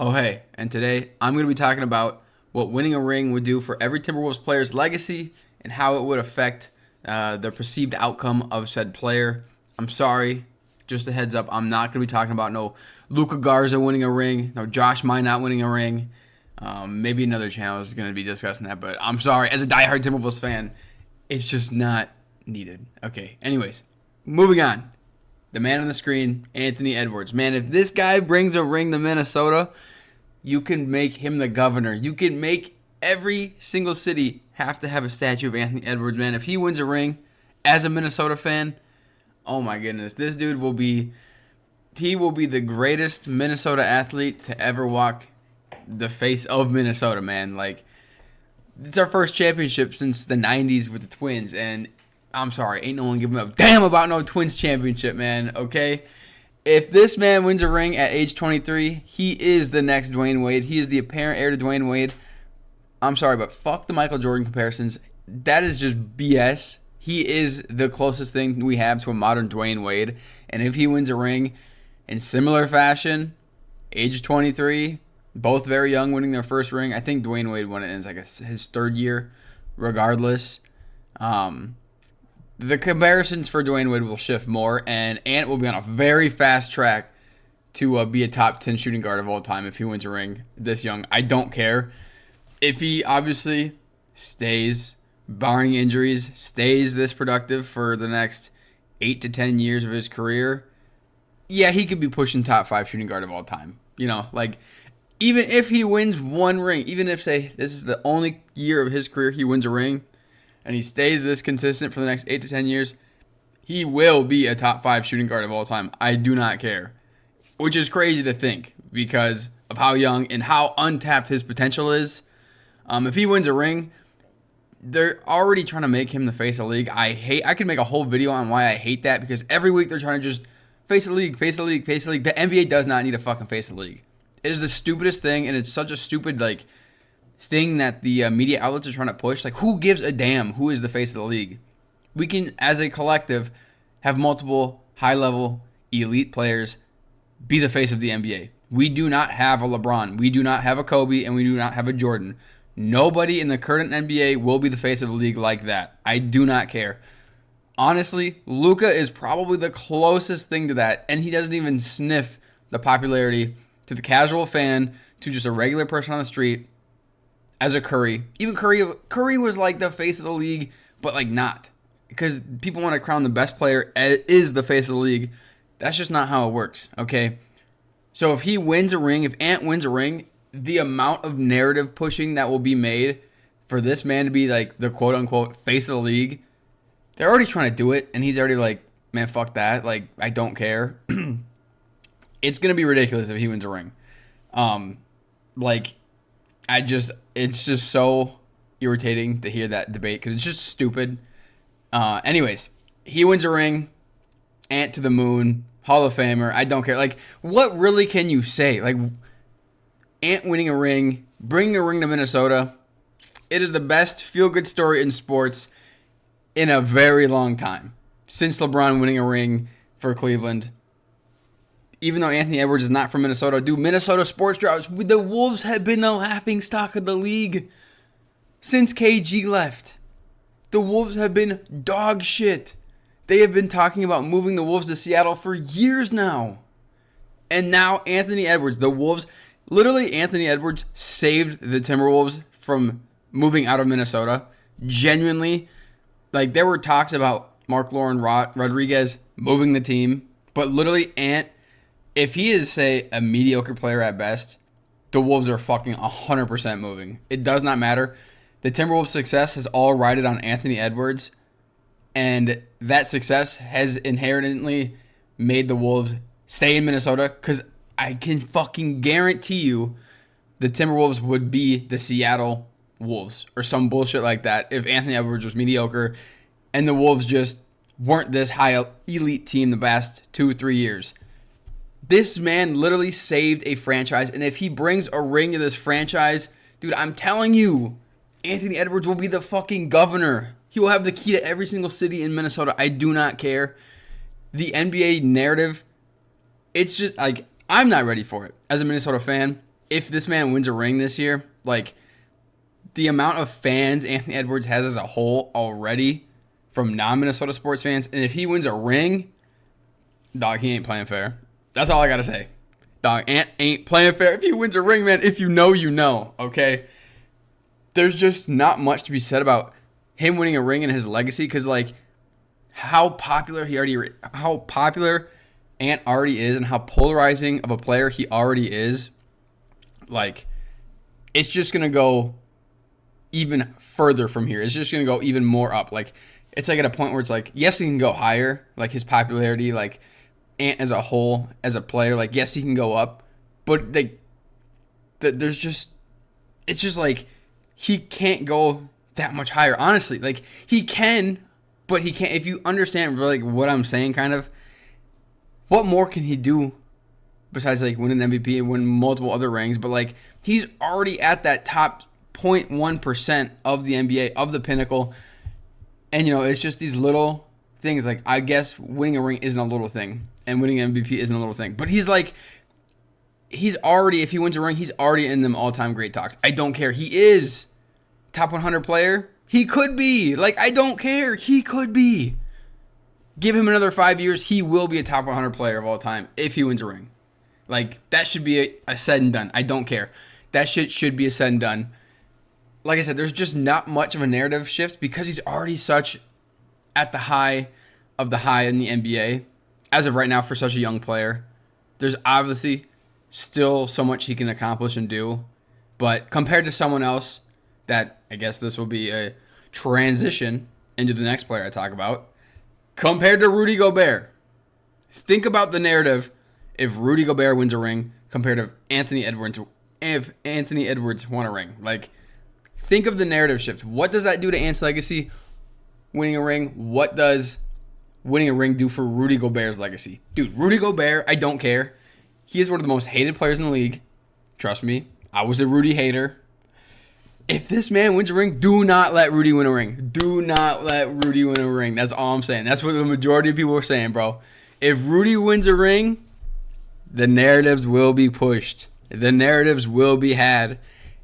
Oh, hey, and today I'm going to be talking about what winning a ring would do for every Timberwolves player's legacy and how it would affect the perceived outcome of said player. I'm sorry, just a heads up, I'm not going to be talking about no Luka Garza winning a ring, no Josh Minot winning a ring. Maybe another channel is going to be discussing that, but I'm sorry, as a diehard Timberwolves fan, it's just not needed. Okay, anyways, moving on. The man on the screen, Anthony Edwards. Man, if this guy brings a ring to Minnesota, you can make him the governor. You can make every single city have to have a statue of Anthony Edwards, man. If he wins a ring as a Minnesota fan, oh my goodness, this dude will be the greatest Minnesota athlete to ever walk the face of Minnesota, man. Like, it's our first championship since the 90s with the Twins, and I'm sorry, ain't no one giving a damn about no Twins championship, man, okay? If this man wins a ring at age 23, he is the next Dwayne Wade. He is the apparent heir to Dwayne Wade. I'm sorry, but fuck the Michael Jordan comparisons. That is just BS. He is the closest thing we have to a modern Dwayne Wade. And if he wins a ring in similar fashion, age 23, both very young, winning their first ring. I think Dwayne Wade won it in his third year, regardless. The comparisons for Dwayne Wade will shift more, and Ant will be on a very fast track to be a top 10 shooting guard of all time if he wins a ring this young. I don't care. If he obviously stays, barring injuries, stays this productive for the next 8 to 10 years of his career, yeah, he could be pushing top 5 shooting guard of all time. You know, like, even if he wins one ring, even if, say, this is the only year of his career he wins a ring, and he stays this consistent for the next 8 to 10 years, he will be a top 5 shooting guard of all time. I do not care. Which is crazy to think because of how young and how untapped his potential is. If he wins a ring, they're already trying to make him the face of the league. I could make a whole video on why I hate that, because every week they're trying to just face the league, face the league, face the league. The NBA does not need a fucking face the league. It is the stupidest thing, and it's such a stupid, thing that the media outlets are trying to push. Like, who gives a damn who is the face of the league? We can, as a collective, have multiple high-level elite players be the face of the NBA. We do not have a LeBron. We do not have a Kobe, and we do not have a Jordan. Nobody in the current NBA will be the face of the league like that. I do not care. Honestly, Luka is probably the closest thing to that, and he doesn't even sniff the popularity to the casual fan, to just a regular person on the street, as a Curry. Even Curry was like the face of the league, but not. Because people want to crown the best player is the face of the league. That's just not how it works, okay? So if he wins a ring, if Ant wins a ring, the amount of narrative pushing that will be made for this man to be the quote-unquote face of the league, they're already trying to do it, and he's already man, fuck that. I don't care. It's going to be ridiculous if he wins a ring. It's just so irritating to hear that debate because it's just stupid. Anyways, he wins a ring, Ant to the moon, Hall of Famer. I don't care. What really can you say? Ant winning a ring, bringing a ring to Minnesota. It is the best feel-good story in sports in a very long time. Since LeBron winning a ring for Cleveland. Even though Anthony Edwards is not from Minnesota, Minnesota sports droughts, the Wolves have been the laughingstock of the league since KG left. The Wolves have been dog shit. They have been talking about moving the Wolves to Seattle for years now. And now Anthony Edwards, the Wolves, literally Anthony Edwards saved the Timberwolves from moving out of Minnesota. Genuinely, there were talks about Mark Lauren Rodriguez moving the team, but literally Ant, if he is, say, a mediocre player at best, the Wolves are fucking 100% moving. It does not matter. The Timberwolves' success has all rided on Anthony Edwards, and that success has inherently made the Wolves stay in Minnesota, because I can fucking guarantee you the Timberwolves would be the Seattle Wolves or some bullshit like that if Anthony Edwards was mediocre and the Wolves just weren't this high elite team the past 2-3 years. This man literally saved a franchise, and if he brings a ring to this franchise, dude, I'm telling you, Anthony Edwards will be the fucking governor. He will have the key to every single city in Minnesota. I do not care. The NBA narrative, it's just I'm not ready for it as a Minnesota fan. if this man wins a ring this year, like the amount of fans Anthony Edwards has as a whole already from non-Minnesota sports fans, and if he wins a ring, dog, he ain't playing fair. That's all I got to say. Dog, Ant ain't playing fair. If he wins a ring, man, if you know, you know, okay? There's just not much to be said about him winning a ring and his legacy because, like, how popular Ant already is and how polarizing of a player he already is, like, it's just going to go even further from here. It's just going to go even more up. Like, it's like at a point where it's like, yes, he can go higher, like his popularity, like Ant as a whole, as a player, like, yes, he can go up, but there's just, it's just like, he can't go that much higher, honestly. Like, he can, but he can't. If you understand really like what I'm saying, kind of, what more can he do besides like win an MVP and win multiple other rings? But like, he's already at that top 0.1% of the NBA, of the pinnacle. And, you know, it's just these little things. Like, I guess winning a ring isn't a little thing, and winning an MVP isn't a little thing. But he's like, he's already, if he wins a ring, he's already in them all-time great talks. I don't care. He is top 100 player. He could be. Like, I don't care. He could be. Give him another 5 years. He will be a top 100 player of all time if he wins a ring. Like, that should be a said and done. I don't care. That shit should be a said and done. Like I said, there's just not much of a narrative shift because he's already such at the high of the high in the NBA. As of right now, for such a young player, there's obviously still so much he can accomplish and do. But compared to someone else, that I guess this will be a transition into the next player I talk about. Compared to Rudy Gobert, think about the narrative if Rudy Gobert wins a ring compared to Anthony Edwards. If Anthony Edwards won a ring, like, think of the narrative shift. What does that do to Ant's legacy? Winning a ring. What does winning a ring do for Rudy Gobert's legacy? Dude, Rudy Gobert, I don't care. He is one of the most hated players in the league. Trust me, I was a Rudy hater. If this man wins a ring, do not let Rudy win a ring. Do not let Rudy win a ring. That's all I'm saying. That's what the majority of people are saying, bro. If Rudy wins a ring, the narratives will be pushed. The narratives will be had.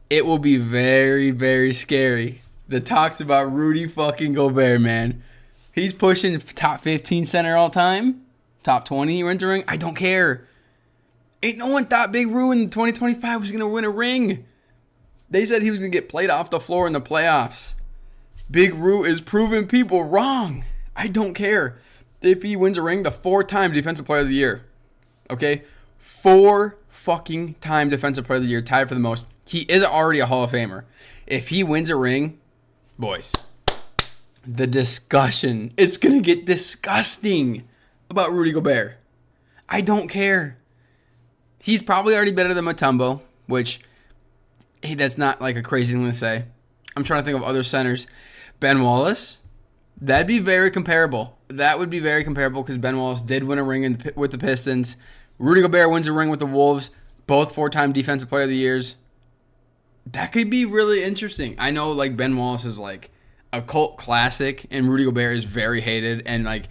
It will be very, very scary. The talks about Rudy fucking Gobert, man. He's pushing top 15 center all time. Top 20 he wins a ring. I don't care. Ain't no one thought Big Roo in 2025 was going to win a ring. They said he was going to get played off the floor in the playoffs. Big Roo is proving people wrong. I don't care. If he wins a ring, the 4-time Defensive Player of the Year. Okay? 4 fucking time Defensive Player of the Year, tied for the most. He is already a Hall of Famer. If he wins a ring, boys, the discussion, it's going to get disgusting about Rudy Gobert. I don't care. He's probably already better than Mutombo, which, hey, that's not like a crazy thing to say. I'm trying to think of other centers. Ben Wallace, that'd be very comparable. That would be very comparable because Ben Wallace did win a ring with the Pistons. Rudy Gobert wins a ring with the Wolves, both 4-time Defensive Player of the Years. That could be really interesting. I know, like, Ben Wallace is like a cult classic, and Rudy Gobert is very hated, and like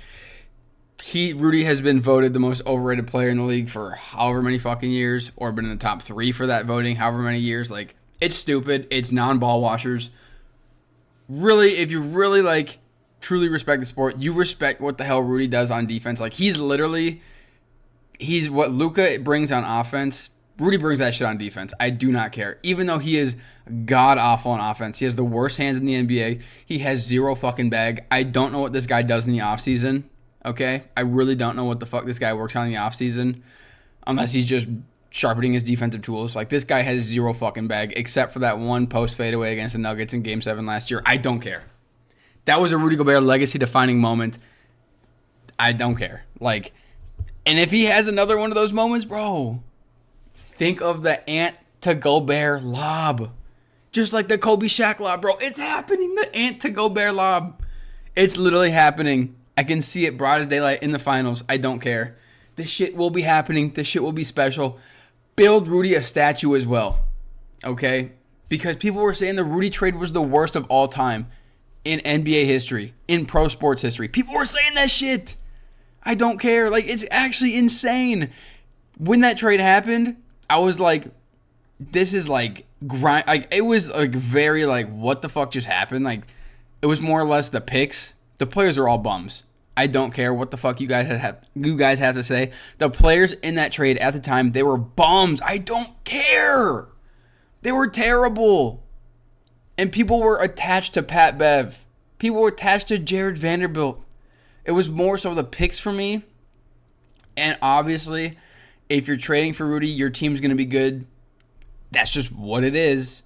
Rudy has been voted the most overrated player in the league for however many fucking years, or been in the top 3 for that voting, however many years. Like, it's stupid. It's non-ball washers. Really, if you really like truly respect the sport, you respect what the hell Rudy does on defense. Like, he's what Luka brings on offense. Rudy brings that shit on defense. I do not care. Even though he is god-awful on offense. He has the worst hands in the NBA. He has 0 fucking bag. I don't know what this guy does in the offseason. Okay? I really don't know what the fuck this guy works on in the offseason. Unless he's just sharpening his defensive tools. Like, this guy has 0 fucking bag. Except for that one post fadeaway against the Nuggets in Game 7 last year. I don't care. That was a Rudy Gobert legacy-defining moment. I don't care. Like, and if he has another one of those moments, bro, think of the Ant to Gobert lob. Just like the Kobe Shaq lob, bro. It's happening. The Ant to Gobert lob. It's literally happening. I can see it broad as daylight in the finals. I don't care. This shit will be happening. This shit will be special. Build Rudy a statue as well. Okay? Because people were saying the Rudy trade was the worst of all time in NBA history, in pro sports history. People were saying that shit. I don't care. Like, it's actually insane. When that trade happened, I was like, this is like grind. Like it was like very like what the fuck just happened. Like it was more or less the picks. The players are all bums. I don't care what the fuck you guys have to say. The players in that trade at the time, they were bums. I don't care. They were terrible. And people were attached to Pat Bev. People were attached to Jared Vanderbilt. It was more so the picks for me. And obviously, if you're trading for Rudy, your team's going to be good. That's just what it is.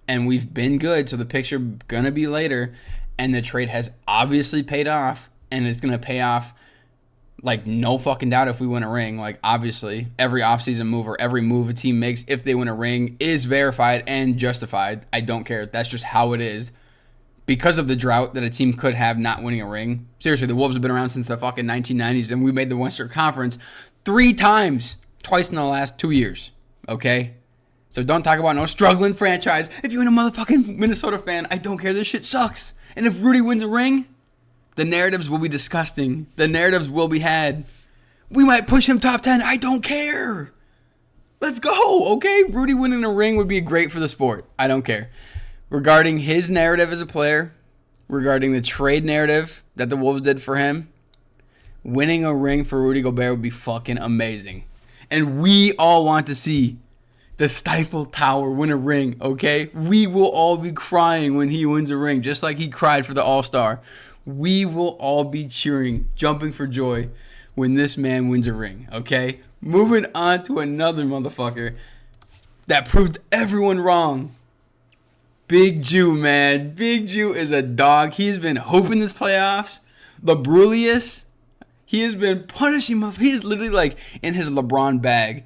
And we've been good, so the picks are going to be later. And the trade has obviously paid off. And it's going to pay off like no fucking doubt if we win a ring. Like obviously, every offseason move or every move a team makes if they win a ring is verified and justified. I don't care. That's just how it is. Because of the drought that a team could have not winning a ring. Seriously, the Wolves have been around since the fucking 1990s, and we made the Western Conference 3 times, twice in the last 2 years. Okay? So don't talk about no struggling franchise. If you're a motherfucking Minnesota fan, I don't care. This shit sucks. And if Rudy wins a ring, the narratives will be disgusting. The narratives will be had. We might push him top 10. I don't care. Let's go, okay? Rudy winning a ring would be great for the sport. I don't care. Regarding his narrative as a player, regarding the trade narrative that the Wolves did for him, winning a ring for Rudy Gobert would be fucking amazing. And we all want to see the Stifle Tower win a ring, okay? We will all be crying when he wins a ring, just like he cried for the All-Star. We will all be cheering, jumping for joy when this man wins a ring, okay? Moving on to another motherfucker that proved everyone wrong. Big Jew, man. Big Jew is a dog. He's been hooping this playoffs. The Brulius, he has been punishing him. He is literally like in his LeBron bag.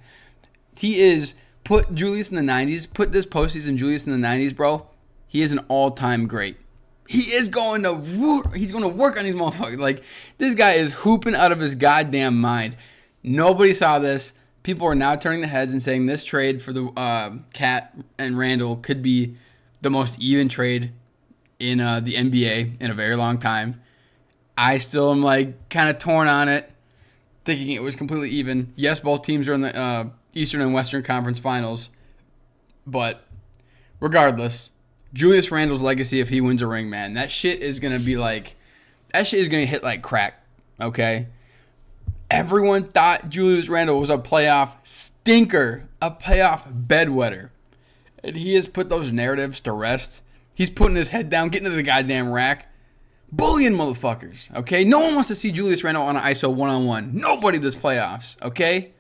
He is put Julius in the 90s. Put this postseason Julius in the 90s, bro. He is an all-time great. He is going to work on these motherfuckers. Like, this guy is hooping out of his goddamn mind. Nobody saw this. People are now turning their heads and saying this trade for the Cat and Randall could be the most even trade in the NBA in a very long time. I still am like kind of torn on it, thinking it was completely even. Yes, both teams are in the Eastern and Western Conference Finals, but regardless, Julius Randle's legacy, if he wins a ring, man, that shit is gonna hit like crack. Okay, everyone thought Julius Randle was a playoff stinker, a playoff bedwetter. And he has put those narratives to rest. He's putting his head down, getting into the goddamn rack. Bullying motherfuckers, okay? No one wants to see Julius Randle on an ISO one-on-one. Nobody this playoffs, okay?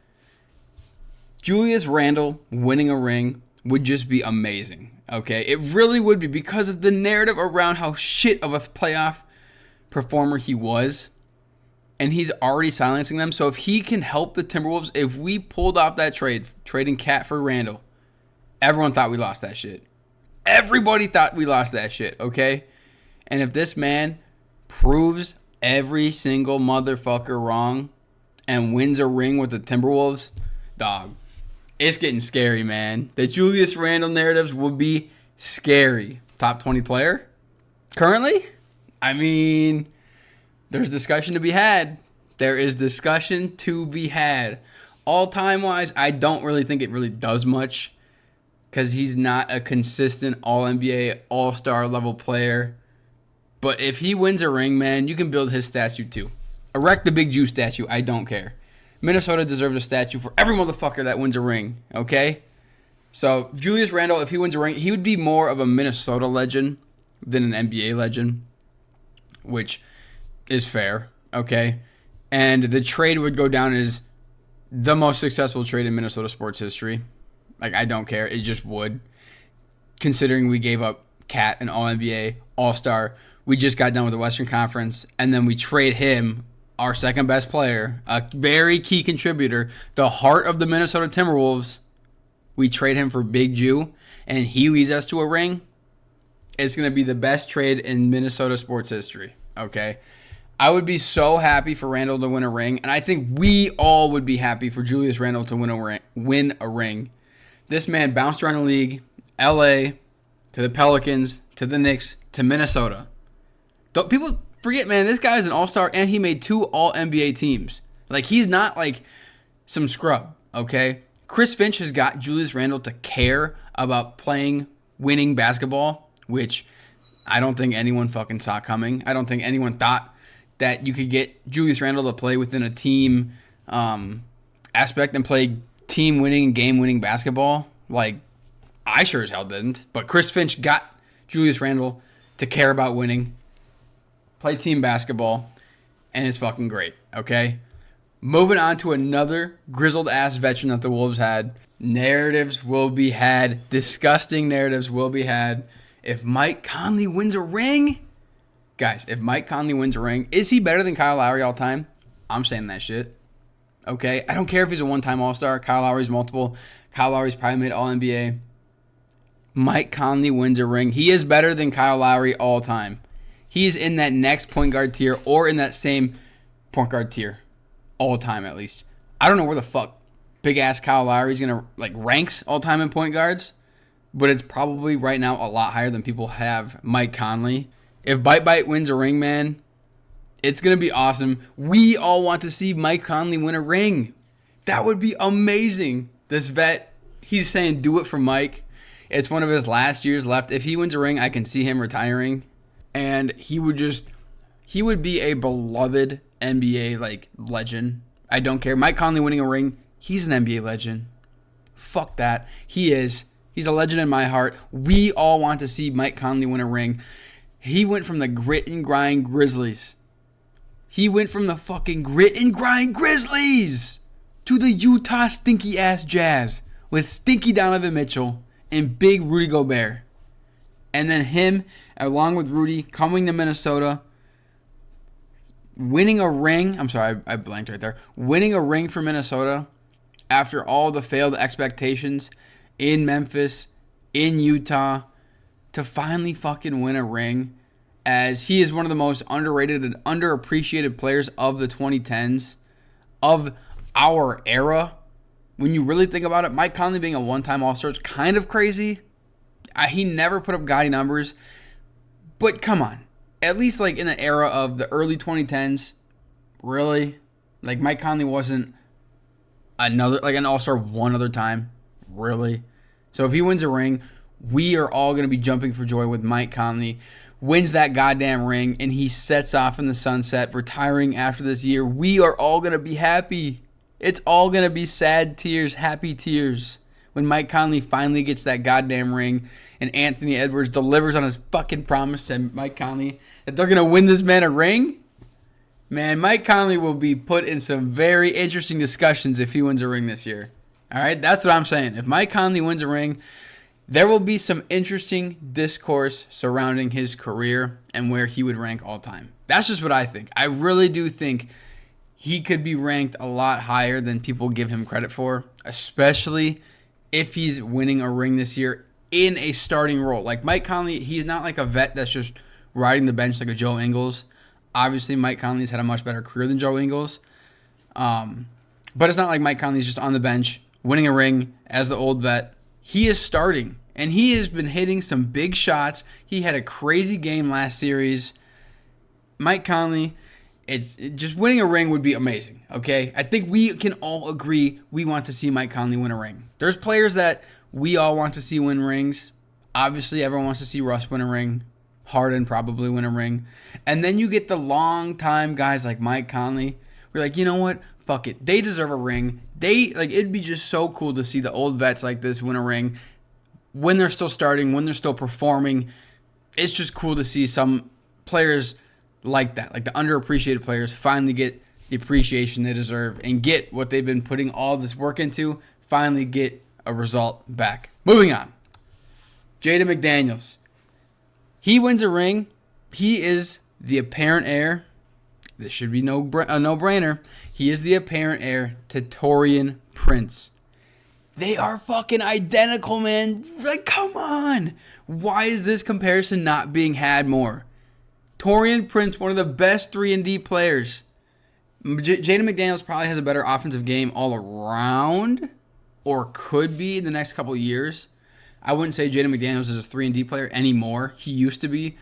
Julius Randle winning a ring would just be amazing, okay? It really would be because of the narrative around how shit of a playoff performer he was. And he's already silencing them. So if he can help the Timberwolves, if we pulled off that trade, trading Cat for Randle, everyone thought we lost that shit. Everybody thought we lost that shit, okay? And if this man proves every single motherfucker wrong and wins a ring with the Timberwolves, dog, it's getting scary, man. The Julius Randle narratives will be scary. Top 20 player? Currently? I mean, there's discussion to be had. There is discussion to be had. All-time wise, I don't really think it really does much, because he's not a consistent All-NBA, All-Star level player. But if he wins a ring, man, you can build his statue too. Erect the Big Jew statue. I don't care. Minnesota deserves a statue for every motherfucker that wins a ring, okay? So Julius Randle, if he wins a ring, he would be more of a Minnesota legend than an NBA legend, which is fair, okay? And the trade would go down as the most successful trade in Minnesota sports history. Like, I don't care. It just would. Considering we gave up Cat, an All-NBA, All-Star. We just got done with the Western Conference. And then we trade him, our second best player, a very key contributor, the heart of the Minnesota Timberwolves. We trade him for Big Jew, and he leads us to a ring. It's going to be the best trade in Minnesota sports history, okay? I would be so happy for Randle to win a ring, and I think we all would be happy for Julius Randle to win a ring. This man bounced around the league, LA, to the Pelicans, to the Knicks, to Minnesota. People forget, man, this guy is an all-star, and he made 2 all-NBA teams. Like, he's not like some scrub, okay? Chris Finch has got Julius Randle to care about playing winning basketball, which I don't think anyone fucking saw coming. I don't think anyone thought that you could get Julius Randle to play within a team aspect and play team winning and game winning basketball. Like, I sure as hell didn't. But Chris Finch got Julius Randle to care about winning, play team basketball, and it's fucking great, okay? Moving on to another grizzled-ass veteran that the Wolves had. Narratives will be had. Disgusting narratives will be had. If Mike Conley wins a ring, guys, if Mike Conley wins a ring, is he better than Kyle Lowry all time? I'm saying that shit. Okay? I don't care if he's a one-time All-Star. Kyle Lowry's multiple. Kyle Lowry's probably made All-NBA. Mike Conley wins a ring. He is better than Kyle Lowry all time. He's in that next point guard tier or in that same point guard tier. All time, at least. I don't know where the fuck big-ass Kyle Lowry's going to, ranks all time in point guards. But it's probably right now a lot higher than people have Mike Conley. If Bite Bite wins a ring, man, it's going to be awesome. We all want to see Mike Conley win a ring. That would be amazing. This vet, he's saying do it for Mike. It's one of his last years left. If he wins a ring, I can see him retiring. And he would be a beloved NBA, legend. I don't care. Mike Conley winning a ring, he's an NBA legend. Fuck that. He is. He's a legend in my heart. We all want to see Mike Conley win a ring. He went from the grit and grind Grizzlies. He went from the fucking grit and grind Grizzlies to the Utah stinky-ass Jazz with stinky Donovan Mitchell and big Rudy Gobert. And then him, along with Rudy, coming to Minnesota, winning a ring. I'm sorry, I blanked right there. Winning a ring for Minnesota after all the failed expectations in Memphis, in Utah, to finally fucking win a ring, as he is one of the most underrated and underappreciated players of the 2010s, of our era. When you really think about it, Mike Conley being a one-time All-Star is kind of crazy. He never put up gaudy numbers. But come on. At least in the era of the early 2010s, really? Mike Conley wasn't an All-Star one other time. Really? So if he wins a ring, we are all going to be jumping for joy with Mike Conley. Wins that goddamn ring, and he sets off in the sunset, retiring after this year. We are all going to be happy. It's all going to be sad tears, happy tears, when Mike Conley finally gets that goddamn ring and Anthony Edwards delivers on his fucking promise to Mike Conley that they're going to win this man a ring. Man, Mike Conley will be put in some very interesting discussions if he wins a ring this year. All right, that's what I'm saying. If Mike Conley wins a ring, there will be some interesting discourse surrounding his career and where he would rank all time. That's just what I think. I really do think he could be ranked a lot higher than people give him credit for, especially if he's winning a ring this year in a starting role. Like Mike Conley, he's not like a vet that's just riding the bench like a Joe Ingles. Obviously, Mike Conley's had a much better career than Joe Ingles. But it's not like Mike Conley's just on the bench, winning a ring as the old vet. He is starting, and he has been hitting some big shots. He had a crazy game last series. Mike Conley, just winning a ring would be amazing, okay? I think we can all agree we want to see Mike Conley win a ring. There's players that we all want to see win rings. Obviously, everyone wants to see Russ win a ring. Harden probably win a ring. And then you get the long-time guys like Mike Conley. We're like, you know what? Fuck it. They deserve a ring. It'd be just so cool to see the old vets like this win a ring when they're still starting, when they're still performing. It's just cool to see some players like that, like the underappreciated players, finally get the appreciation they deserve and get what they've been putting all this work into, finally get a result back. Moving on. Jaden McDaniels. He wins a ring. He is the apparent heir. This should be a no-brainer. He is the apparent heir to Taurean Prince. They are fucking identical, man. Come on. Why is this comparison not being had more? Taurean Prince, one of the best 3-and-D players. Jaden McDaniels probably has a better offensive game all around, or could be in the next couple of years. I wouldn't say Jaden McDaniels is a 3-and-D player anymore. He used to be.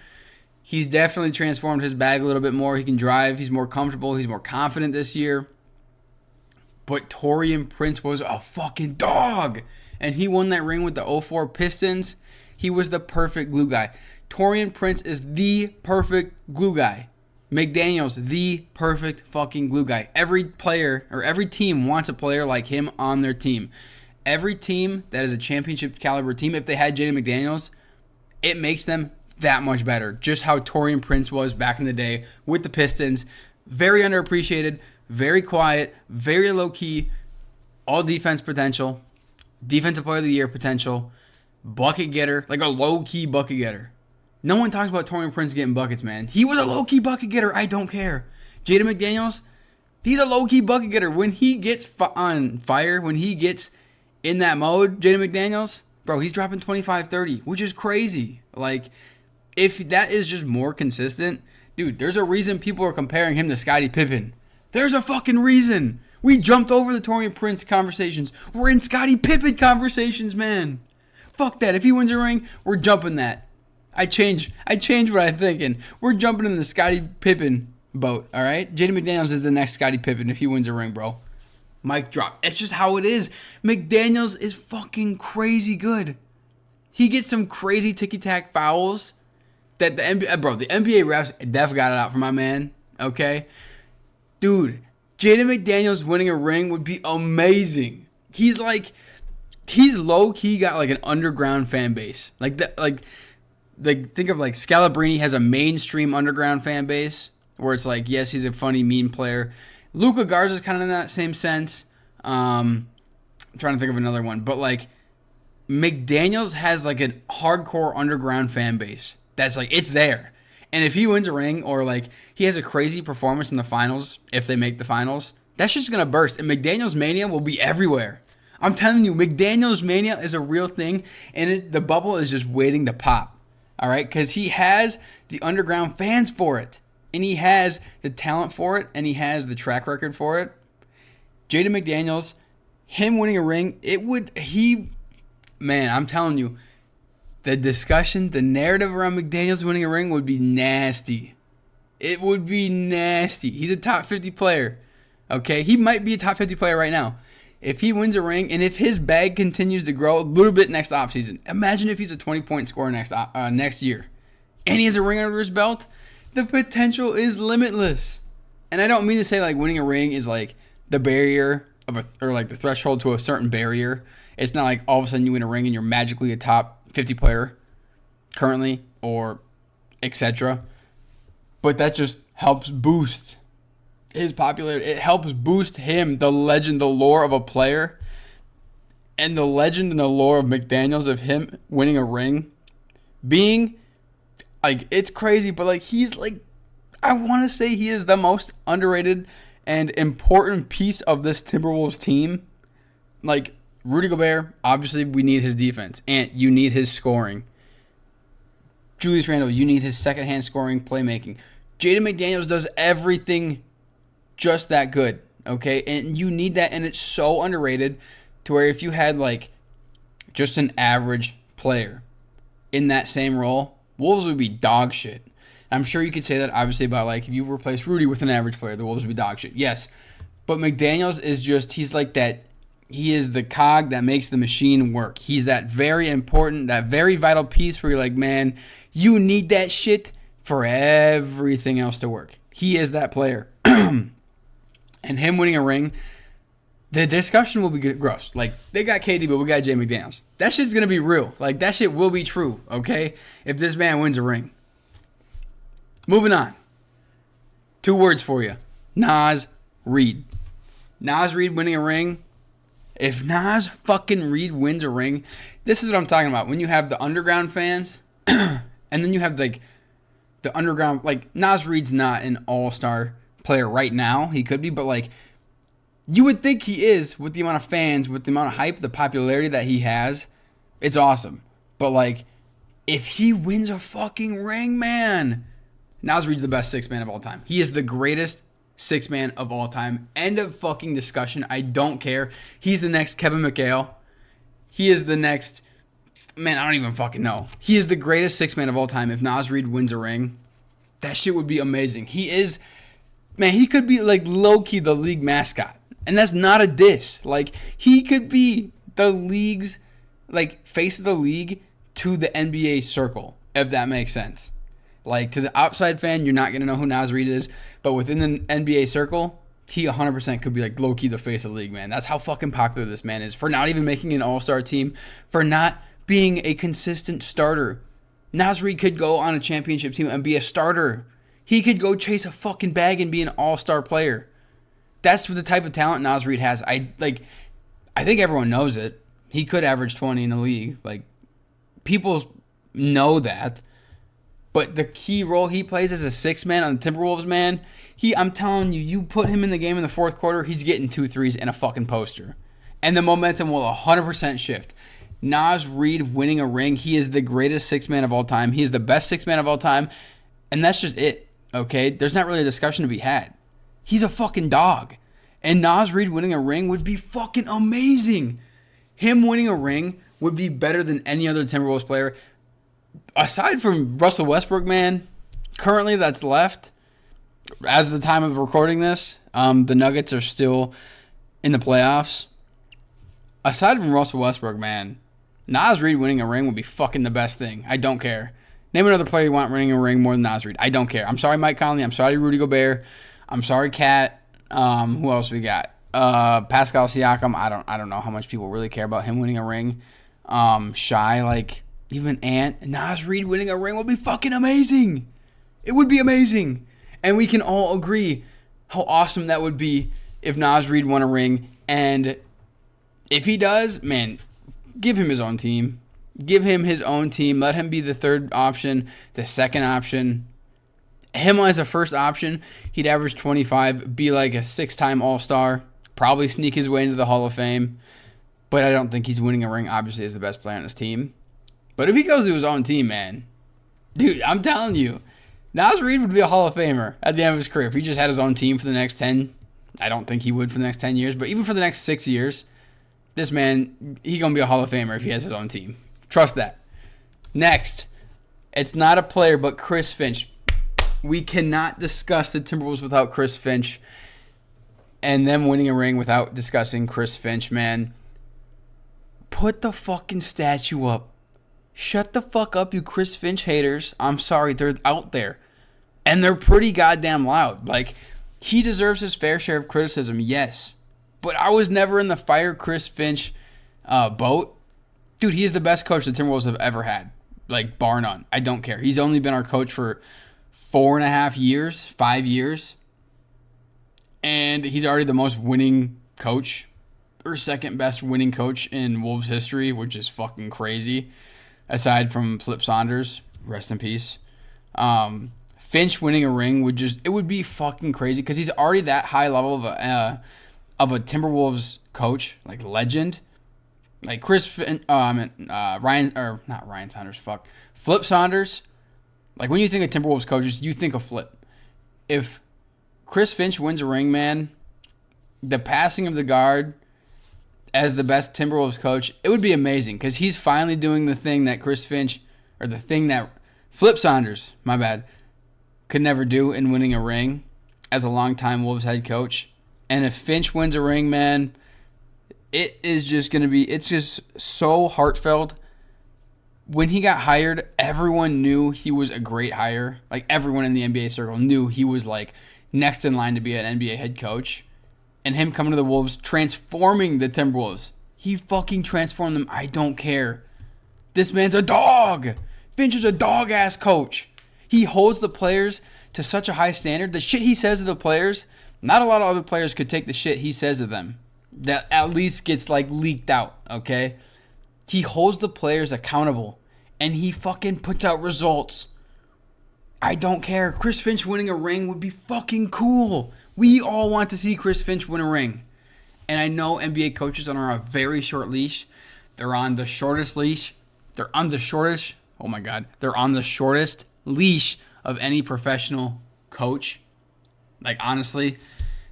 He's definitely transformed his bag a little bit more. He can drive. He's more comfortable. He's more confident this year. but Taurean Prince was a fucking dog. And he won that ring with the 04 Pistons. He was the perfect glue guy. Taurean Prince is the perfect glue guy. McDaniels, the perfect fucking glue guy. Every player or every team wants a player like him on their team. Every team that is a championship caliber team, if they had Jaden McDaniels, it makes them that much better. Just how Taurean Prince was back in the day with the Pistons. Very underappreciated, very quiet, very low-key, all defense potential, defensive player of the year potential, bucket getter, like a low-key bucket getter. No one talks about Taurean Prince getting buckets, man. He was a low-key bucket getter. I don't care. Jaden McDaniels, he's a low-key bucket getter. When he gets on fire, when he gets in that mode, Jaden McDaniels, bro, he's dropping 25, 30, which is crazy. Like, if that is just more consistent, dude, there's a reason people are comparing him to Scottie Pippen. There's a fucking reason. We jumped over the Taurean Prince conversations. We're in Scottie Pippen conversations, man. Fuck that. If he wins a ring, we're jumping that. I changed what I'm thinking. We're jumping in the Scottie Pippen boat, all right? Jaden McDaniels is the next Scottie Pippen if he wins a ring, bro. Mic drop. It's just how it is. McDaniels is fucking crazy good. He gets some crazy ticky-tack fouls that the NBA refs definitely got it out for my man, okay? Dude, Jaden McDaniels winning a ring would be amazing. He's low-key got like an underground fan base. Like think of like Scalabrini has a mainstream underground fan base where it's like, yes, he's a funny, mean player. Luka Garza's kind of in that same sense. I'm trying to think of another one. But like McDaniels has like a hardcore underground fan base. That's like, it's there. And if he wins a ring or like he has a crazy performance in the finals, if they make the finals, that's just going to burst. And McDaniels Mania will be everywhere. I'm telling you, McDaniels Mania is a real thing. And the bubble is just waiting to pop. All right, because he has the underground fans for it, and he has the talent for it, and he has the track record for it. Jaden McDaniels, him winning a ring, I'm telling you, the discussion, the narrative around McDaniels winning a ring would be nasty. It would be nasty. He's a top 50 player, okay? He might be a top 50 player right now. If he wins a ring, and if his bag continues to grow a little bit next offseason, imagine if he's a 20-point scorer next year, and he has a ring under his belt, the potential is limitless. And I don't mean to say like winning a ring is like the barrier or like the threshold to a certain barrier. It's not like all of a sudden you win a ring and you're magically a top 50 player currently or etc. But that just helps boost his popularity. It helps boost him, the legend, the lore of a player, and the legend and the lore of McDaniels of him winning a ring, being like, it's crazy, but like he's like, I want to say he is the most underrated and important piece of this Timberwolves team. Like Rudy Gobert, obviously we need his defense, and you need his scoring. Julius Randle, you need his second-hand scoring, playmaking. Jaden McDaniels does everything just that good, okay? And you need that, and it's so underrated to where if you had like just an average player in that same role, Wolves would be dog shit. I'm sure you could say that obviously about like if you replace Rudy with an average player, the Wolves would be dog shit. Yes. But McDaniels is just, he's like that, he is the cog that makes the machine work. He's that very important, that very vital piece where you're like, man, you need that shit for everything else to work. He is that player. And him winning a ring, the discussion will be gross. Like, they got KD, but we got Jay McDaniels. That shit's going to be real. Like, that shit will be true, okay? If this man wins a ring. Moving on. 2 words for you. Nas Reed. Nas Reed winning a ring. If Nas fucking Reed wins a ring, this is what I'm talking about. When you have the underground fans, and then you have, like, the underground, like, Nas Reed's not an all-star player right now. He could be, but like you would think he is with the amount of fans, with the amount of hype, the popularity that he has. It's awesome. But like if he wins a fucking ring, man, Nas Reed's the best 6-man of all time. He is the greatest 6-man of all time. End of fucking discussion. I don't care. He's the next Kevin McHale. He is the next, man, I don't even fucking know. He is the greatest 6-man of all time. If Nas Reed wins a ring, that shit would be amazing. He is, man, he could be like low-key the league mascot. And that's not a diss. Like, he could be the league's, like, face of the league to the NBA circle, if that makes sense. Like, to the outside fan, you're not going to know who Naz Reid is. But within the NBA circle, he 100% could be, like, low-key the face of the league, man. That's how fucking popular this man is. For not even making an all-star team. For not being a consistent starter. Naz Reid could go on a championship team and be a starter. He could go chase a fucking bag and be an all-star player. That's the type of talent Naz Reid has. I think everyone knows it. He could average 20 in the league. Like, people know that. But the key role he plays as a sixth man on the Timberwolves, man, I'm telling you, you put him in the game in the fourth quarter, he's getting 2 threes and a fucking poster. And the momentum will 100% shift. Naz Reid winning a ring, he is the greatest sixth man of all time. He is the best sixth man of all time. And that's just it, okay? There's not really a discussion to be had. He's a fucking dog. And Naz Reid winning a ring would be fucking amazing. Him winning a ring would be better than any other Timberwolves player. Aside from Russell Westbrook, man, currently that's left. As of the time of recording this, the Nuggets are still in the playoffs. Aside from Russell Westbrook, man, Naz Reid winning a ring would be fucking the best thing. I don't care. Name another player you want winning a ring more than Naz Reid. I don't care. I'm sorry, Mike Conley. I'm sorry, Rudy Gobert. I'm sorry, Cat. Who else we got? Pascal Siakam. I don't know how much people really care about him winning a ring. Shy, like, even Ant. Naz Reid winning a ring would be fucking amazing. It would be amazing. And we can all agree how awesome that would be if Naz Reid won a ring. And if he does, man, give him his own team. Give him his own team. Let him be the third option, the second option. Him as a first option, he'd average 25, be like a 6-time All-Star, probably sneak his way into the Hall of Fame. But I don't think he's winning a ring, obviously, as the best player on his team. But if he goes to his own team, man, dude, I'm telling you, Naz Reid would be a Hall of Famer at the end of his career. If he just had his own team for the next 10, I don't think he would for the next 10 years, but even for the next 6 years, this man, he going to be a Hall of Famer if he has his own team. Trust that. Next, it's not a player, but Chris Finch. We cannot discuss the Timberwolves without Chris Finch and them winning a ring without discussing Chris Finch, man. Put the fucking statue up. Shut the fuck up, you Chris Finch haters. I'm sorry, they're out there. And they're pretty goddamn loud. Like, he deserves his fair share of criticism, yes. But I was never in the fire Chris Finch boat. Dude, he is the best coach the Timberwolves have ever had. Like, bar none. I don't care. He's only been our coach for 4.5 years, 5 years. And he's already the most winning coach, or second best winning coach in Wolves history, which is fucking crazy. Aside from Flip Saunders, rest in peace. Finch winning a ring would be fucking crazy because he's already that high level of a Timberwolves coach, like legend. Like Ryan Saunders, Flip Saunders. Like, when you think of Timberwolves coaches, you think of Flip. If Chris Finch wins a ring, man, the passing of the guard as the best Timberwolves coach, it would be amazing because he's finally doing the thing that Flip Saunders, my bad, could never do in winning a ring as a longtime Wolves head coach. And if Finch wins a ring, man, it's just so heartfelt. When he got hired, everyone knew he was a great hire. Like, everyone in the NBA circle knew he was, like, next in line to be an NBA head coach. And him coming to the Wolves, transforming the Timberwolves. He fucking transformed them. I don't care. This man's a dog. Finch is a dog-ass coach. He holds the players to such a high standard. The shit he says to the players, not a lot of other players could take the shit he says to them. That at least gets, like, leaked out, okay? He holds the players accountable, and he fucking puts out results. I don't care. Chris Finch winning a ring would be fucking cool. We all want to see Chris Finch win a ring. And I know NBA coaches are on a very short leash. They're on the shortest leash. They're on the shortest leash of any professional coach. Like, honestly,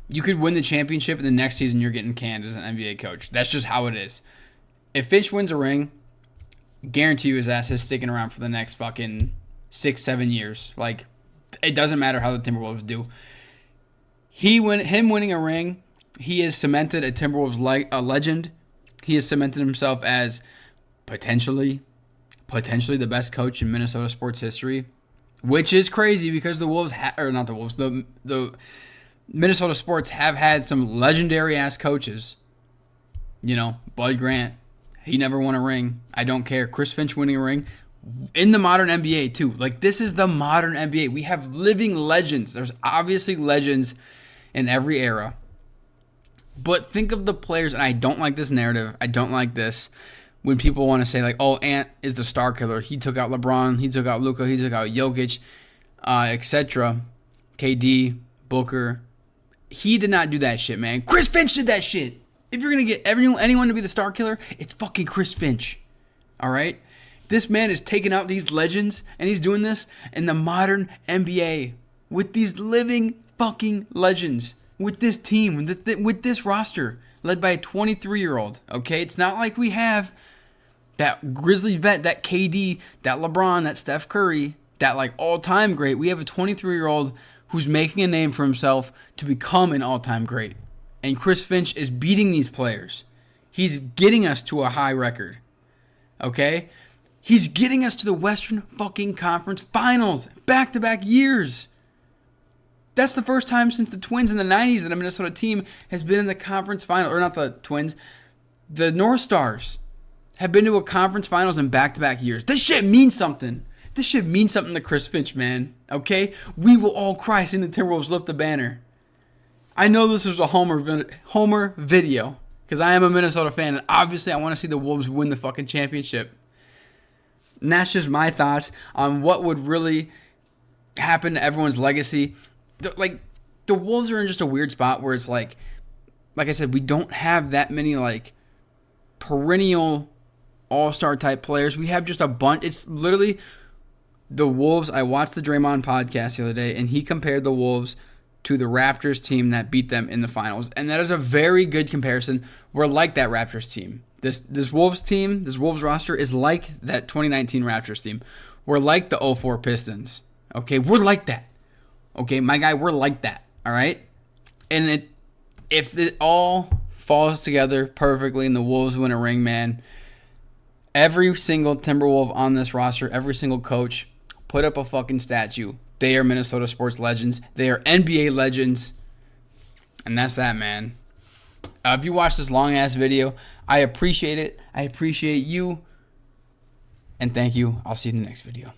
you could win the championship and the next season you're getting canned as an NBA coach. That's just how it is. If Finch wins a ring, guarantee you his ass is sticking around for the next fucking 6-7 years. Like, it doesn't matter how the Timberwolves do. Him winning a ring He has cemented a Timberwolves a legend. He has cemented himself as potentially the best coach in Minnesota sports history, which is crazy because the Wolves or not the Wolves, the Minnesota sports have had some legendary ass coaches. You know, Bud Grant, he never won a ring. I don't care. Chris Finch winning a ring in the modern NBA too. Like, this is the modern NBA. We have living legends. There's obviously legends in every era. But think of the players, and I don't like this narrative. I don't like this when people want to say, like, oh, Ant is the star killer. He took out LeBron. He took out Luka. He took out Jokic, etc. KD, Booker. He did not do that shit, man. Chris Finch did that shit. If you're going to get anyone to be the star killer, it's fucking Chris Finch. All right? This man is taking out these legends, and he's doing this in the modern NBA with these living fucking legends. With this team, with this roster, led by a 23-year-old, okay? It's not like we have that Grizzly vet, that KD, that LeBron, that Steph Curry, that like all-time great. We have a 23-year-old who's making a name for himself to become an all-time great. And Chris Finch is beating these players. He's getting us to a high record, okay? He's getting us to the Western fucking Conference Finals, back-to-back years. That's the first time since the Twins in the 90s that a Minnesota team has been in the conference final. Or not the Twins. The North Stars have been to a conference finals in back-to-back years. This shit means something. This shit means something to Chris Finch, man. Okay? We will all cry seeing the Timberwolves lift the banner. I know this was a Homer video because I am a Minnesota fan, and obviously I want to see the Wolves win the fucking championship. And that's just my thoughts on what would really happen to everyone's legacy. The Wolves are in just a weird spot where it's like I said, we don't have that many like perennial all-star type players. We have just a bunch. It's literally the Wolves. I watched the Draymond podcast the other day, and he compared the Wolves to the Raptors team that beat them in the finals. And that is a very good comparison. We're like that Raptors team. This Wolves team, this Wolves roster is like that 2019 Raptors team. We're like the 04 Pistons. Okay, we're like that. Okay, my guy, we're like that, all right? And if it all falls together perfectly and the Wolves win a ring, man, every single Timberwolf on this roster, every single coach, put up a fucking statue. They are Minnesota sports legends. They are NBA legends. And that's that, man. If you watched this long-ass video, I appreciate it. I appreciate you. And thank you. I'll see you in the next video.